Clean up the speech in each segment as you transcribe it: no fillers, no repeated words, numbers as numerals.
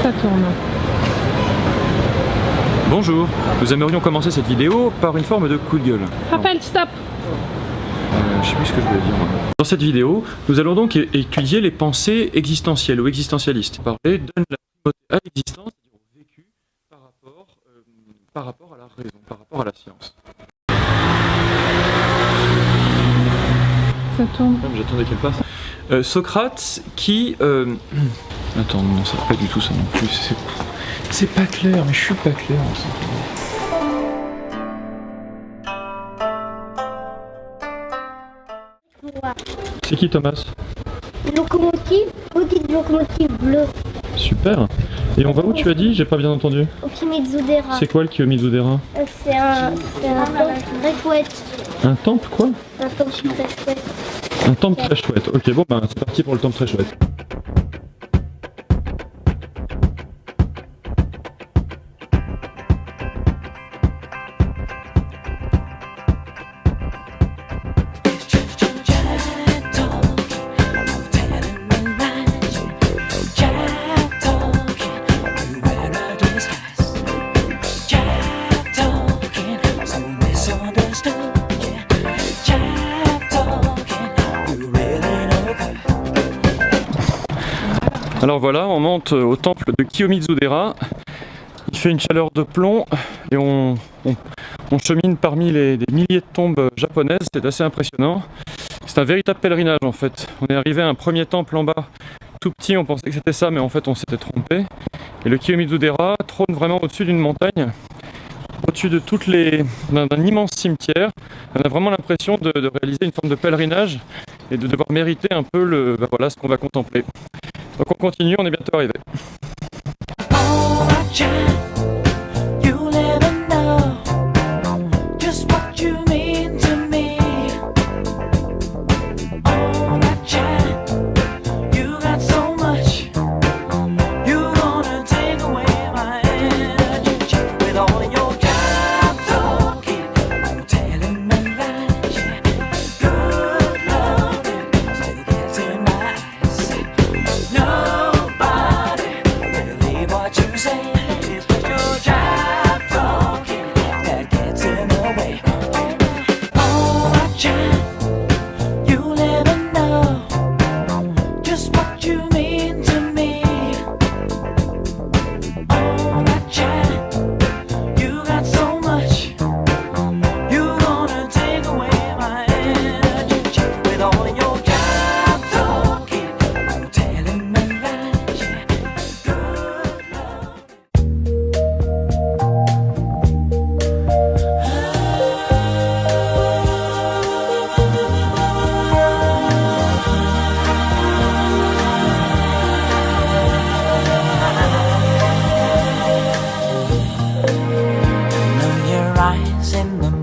Ça tourne. Bonjour, nous aimerions commencer cette vidéo par une forme de coup de gueule. Raphaël, stop. Je sais plus ce que je voulais dire. Dans cette vidéo, nous allons donc étudier les pensées existentielles ou existentialistes. Parler donne la primauté à l'existence, c'est-à-dire au vécu, par rapport à la raison, par rapport à la science. Ça tourne. J'attendais qu'elle passe. Socrate qui... Attends, non, c'est pas du tout ça non plus. C'est pas clair, mais je suis pas clair en fait. C'est qui Thomas? Locomotive, petite locomotive bleue. Super. Et on va où tu as dit? J'ai pas bien entendu. Au Kimizudera. C'est quoi le Kiyomizu-dera? C'est un temple très chouette. Un temple quoi? Un temple très chouette. Un temple très chouette. Ok, bon ben c'est parti pour le temple très chouette. Alors voilà, on monte au temple de Kiyomizu-dera. Il fait une chaleur de plomb et on chemine parmi des milliers de tombes japonaises, c'est assez impressionnant. C'est un véritable pèlerinage en fait. On est arrivé à un premier temple en bas tout petit, on pensait que c'était ça, mais en fait on s'était trompé. Et le Kiyomizu-dera trône vraiment au-dessus d'une montagne, au-dessus de d'un immense cimetière. On a vraiment l'impression de réaliser une forme de pèlerinage et de devoir mériter un peu voilà, ce qu'on va contempler. Donc on continue, on est bientôt arrivé.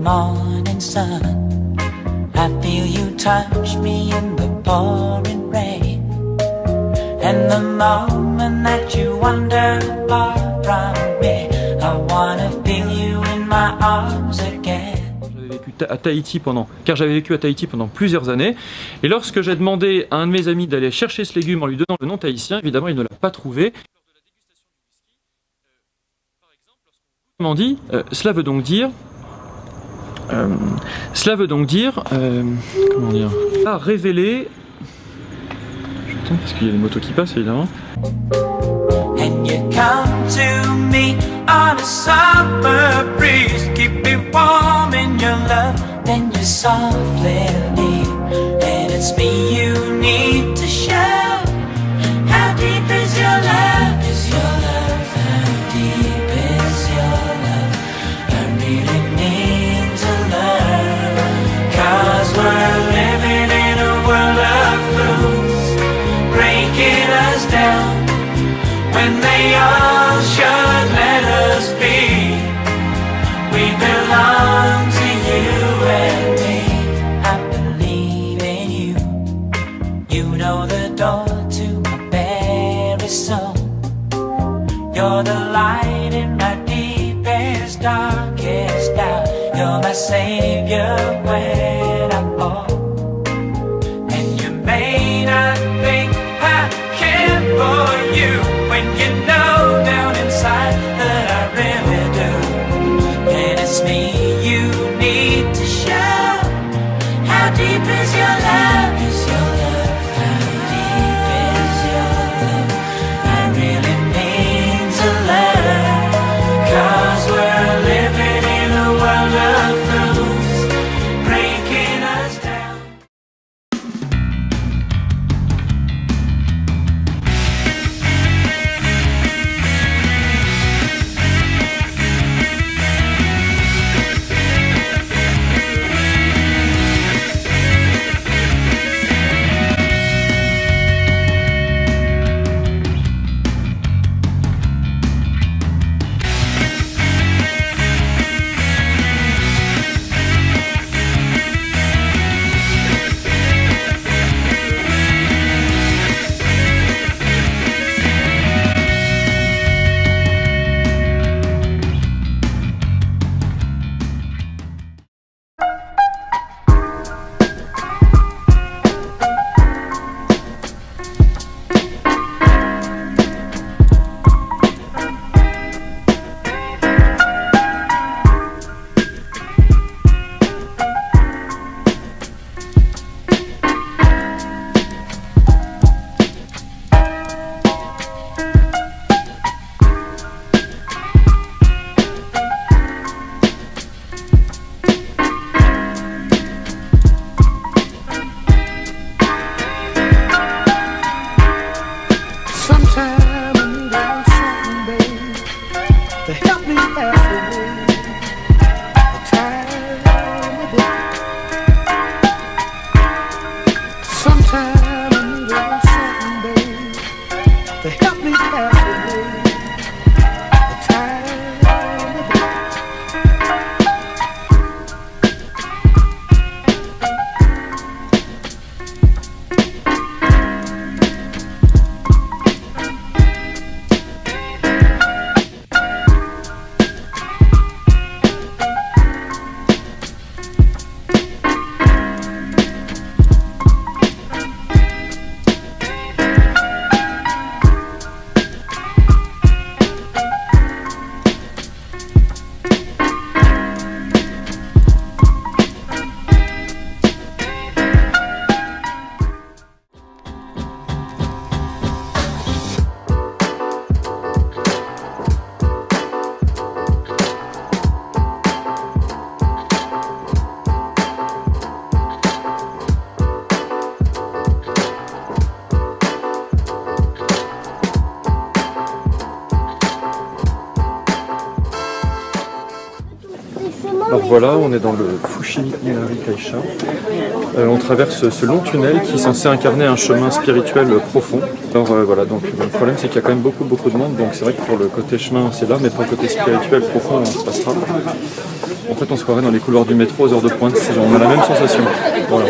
Morning sun, I feel you touch me in the pouring rain. And the moment that you wander far from me, I wanna feel you in my arms again. J'avais vécu à Tahiti pendant plusieurs années. Et lorsque j'ai demandé à un de mes amis d'aller chercher ce légume en lui donnant le nom tahitien, évidemment, il ne l'a pas trouvé. Comment dit, cela veut donc dire, comment dire, à révéler. J'attends parce qu'il y a des motos qui passent évidemment. And you come to me on a summer breeze, keep me warm in your love, then you softly leave, and it's me you need to show. How deep is your love? Is your love? How deep is your love? I really need to learn, 'cause we're living in a world of fools, breaking us down when they all should let us be. We belong to you and me. I believe in you. You know the door to my very soul. You're the light in my deepest, darkest doubt. You're my savior when I fall. And you may not think I care for you, when you know down inside that I really do. And it's me you need to show. How deep is your love? Is your love? How deep is your love? I really need to learn, 'cause we're living in a world of fools, me halfway. A time of day. Sometime I need a little something, babe, to help me halfway. A time of day. Alors voilà, on est dans le Fushimi Inari Taisha. On traverse ce long tunnel qui est censé incarner un chemin spirituel profond. Alors voilà, donc le problème c'est qu'il y a quand même beaucoup de monde, donc c'est vrai que pour le côté chemin c'est là, mais pour le côté spirituel profond on se passera. En fait on se croirait dans les couloirs du métro aux heures de pointe, on a la même sensation. Voilà.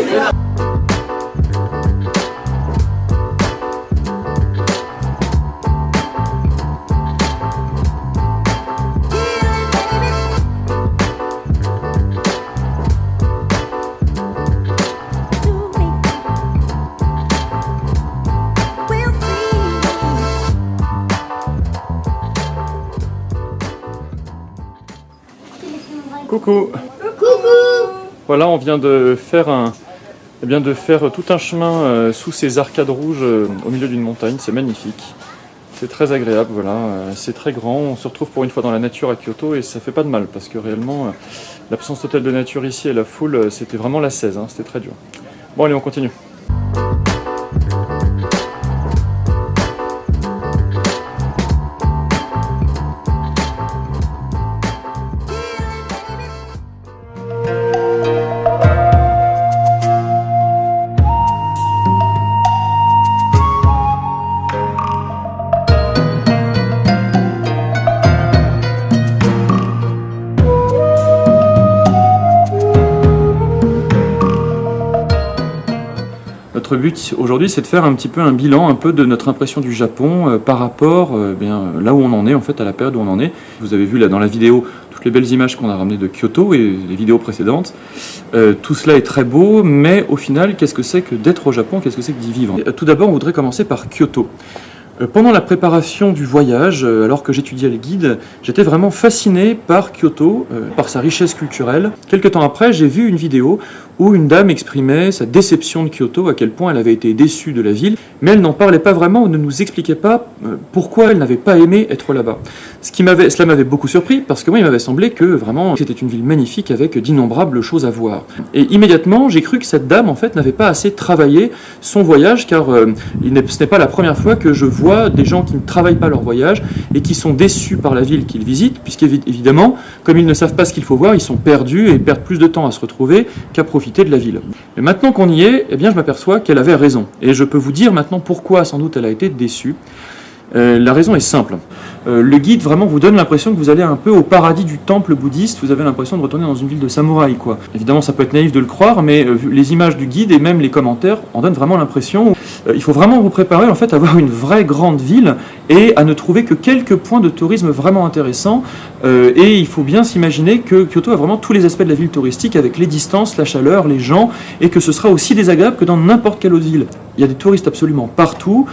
Coucou. Coucou. Voilà, on vient de faire tout un chemin sous ces arcades rouges au milieu d'une montagne. C'est magnifique. C'est très agréable, voilà. C'est très grand. On se retrouve pour une fois dans la nature à Kyoto et ça fait pas de mal parce que réellement, l'absence totale de nature ici et la foule, c'était vraiment l'ascèse. C'était très dur. Bon, allez, on continue. Notre but aujourd'hui, c'est de faire un petit peu un bilan de notre impression du Japon par rapport là où on en est, en fait, à la période où on en est. Vous avez vu là dans la vidéo toutes les belles images qu'on a ramenées de Kyoto et les vidéos précédentes. Tout cela est très beau, mais au final, qu'est-ce que c'est que d'être au Japon? Qu'est-ce que c'est que d'y vivre? Tout d'abord, on voudrait commencer par Kyoto. Pendant la préparation du voyage, alors que j'étudiais les guides, j'étais vraiment fasciné par Kyoto, par sa richesse culturelle. Quelque temps après, j'ai vu une vidéo où une dame exprimait sa déception de Kyoto, à quel point elle avait été déçue de la ville, mais elle n'en parlait pas vraiment ou ne nous expliquait pas pourquoi elle n'avait pas aimé être là-bas. Cela m'avait beaucoup surpris, parce que moi, il m'avait semblé que vraiment c'était une ville magnifique avec d'innombrables choses à voir. Et immédiatement, j'ai cru que cette dame, en fait, n'avait pas assez travaillé son voyage, car ce n'est pas la première fois que je vois des gens qui ne travaillent pas leur voyage et qui sont déçus par la ville qu'ils visitent, puisqu'évidemment, comme ils ne savent pas ce qu'il faut voir, ils sont perdus et perdent plus de temps à se retrouver qu'à profiter de la ville. Mais maintenant qu'on y est, je m'aperçois qu'elle avait raison. Et je peux vous dire maintenant pourquoi, sans doute, elle a été déçue. La raison est simple. Le guide vraiment vous donne l'impression que vous allez un peu au paradis du temple bouddhiste, vous avez l'impression de retourner dans une ville de samouraï, quoi. Évidemment, ça peut être naïf de le croire, mais les images du guide et même les commentaires en donnent vraiment l'impression. Il faut vraiment vous préparer en fait à voir une vraie grande ville et à ne trouver que quelques points de tourisme vraiment intéressants. Et il faut bien s'imaginer que Kyoto a vraiment tous les aspects de la ville touristique avec les distances, la chaleur, les gens, et que ce sera aussi désagréable que dans n'importe quelle autre ville. Il y a des touristes absolument partout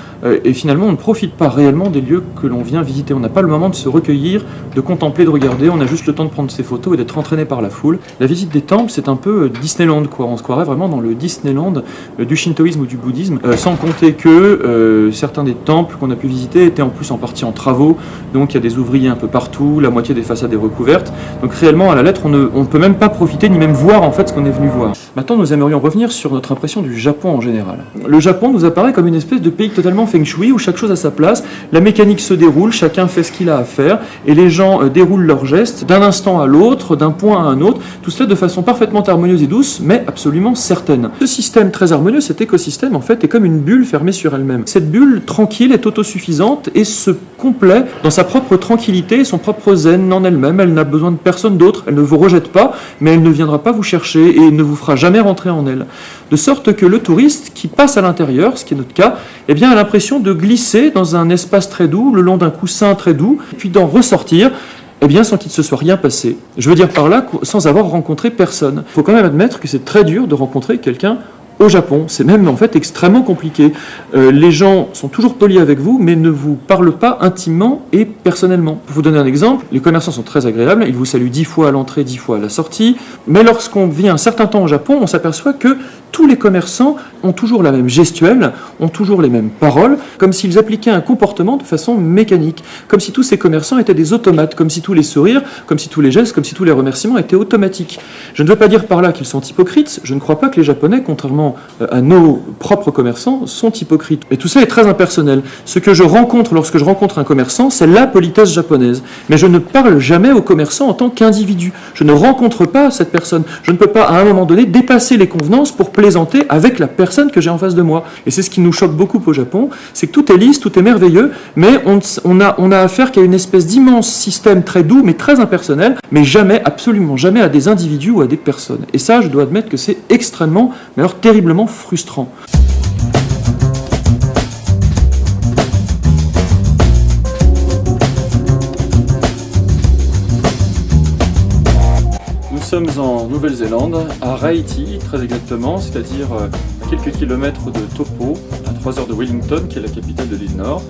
et finalement on ne profite pas réellement des lieux que l'on vient visiter. On n'a pas le moment de se recueillir, de contempler, de regarder, on a juste le temps de prendre ses photos et d'être entraîné par la foule. La visite des temples, c'est un peu Disneyland, quoi. On se croirait vraiment dans le Disneyland du shintoïsme ou du bouddhisme, sans compter que certains des temples qu'on a pu visiter étaient en plus en partie en travaux, donc il y a des ouvriers un peu partout, la moitié des façades est recouverte, donc réellement à la lettre on ne peut même pas profiter ni même voir en fait ce qu'on est venu voir. Maintenant nous aimerions revenir sur notre impression du Japon en général. Le Japon Japon nous apparaît comme une espèce de pays totalement feng shui où chaque chose a sa place, la mécanique se déroule, chacun fait ce qu'il a à faire et les gens déroulent leurs gestes d'un instant à l'autre, d'un point à un autre, tout cela de façon parfaitement harmonieuse et douce, mais absolument certaine. Ce système très harmonieux, cet écosystème en fait est comme une bulle fermée sur elle-même. Cette bulle tranquille est autosuffisante et se complaît dans sa propre tranquillité et son propre zen en elle-même. Elle n'a besoin de personne d'autre, elle ne vous rejette pas, mais elle ne viendra pas vous chercher et ne vous fera jamais rentrer en elle. De sorte que le touriste qui passe à l'intérieur, ce qui est notre cas, eh bien, a l'impression de glisser dans un espace très doux, le long d'un coussin très doux, puis d'en ressortir, eh bien, sans qu'il ne se soit rien passé. Je veux dire par là, sans avoir rencontré personne. Il faut quand même admettre que c'est très dur de rencontrer quelqu'un au Japon. C'est même en fait extrêmement compliqué. Les gens sont toujours polis avec vous, mais ne vous parlent pas intimement et personnellement. Pour vous donner un exemple, les commerçants sont très agréables, ils vous saluent 10 fois à l'entrée, 10 fois à la sortie, mais lorsqu'on vit un certain temps au Japon, on s'aperçoit que tous les commerçants ont toujours la même gestuelle, ont toujours les mêmes paroles, comme s'ils appliquaient un comportement de façon mécanique, comme si tous ces commerçants étaient des automates, comme si tous les sourires, comme si tous les gestes, comme si tous les remerciements étaient automatiques. Je ne veux pas dire par là qu'ils sont hypocrites, je ne crois pas que les Japonais, contrairement à nos propres commerçants, sont hypocrites. Et tout ça est très impersonnel. Ce que je rencontre lorsque je rencontre un commerçant, c'est la politesse japonaise. Mais je ne parle jamais au commerçant en tant qu'individu. Je ne rencontre pas cette personne. Je ne peux pas, à un moment donné, dépasser les convenances pour plaisanter avec la personne que j'ai en face de moi. Et c'est ce qui nous choque beaucoup au Japon, c'est que tout est lisse, tout est merveilleux, mais on a affaire qu'à une espèce d'immense système très doux, mais très impersonnel, mais jamais, absolument jamais à des individus ou à des personnes. Et ça, je dois admettre que c'est extrêmement, mais alors terriblement frustrant. Nous sommes en Nouvelle-Zélande, à Raiti très exactement, c'est-à-dire à quelques kilomètres de Taupo, à 3 heures de Wellington, qui est la capitale de l'île Nord.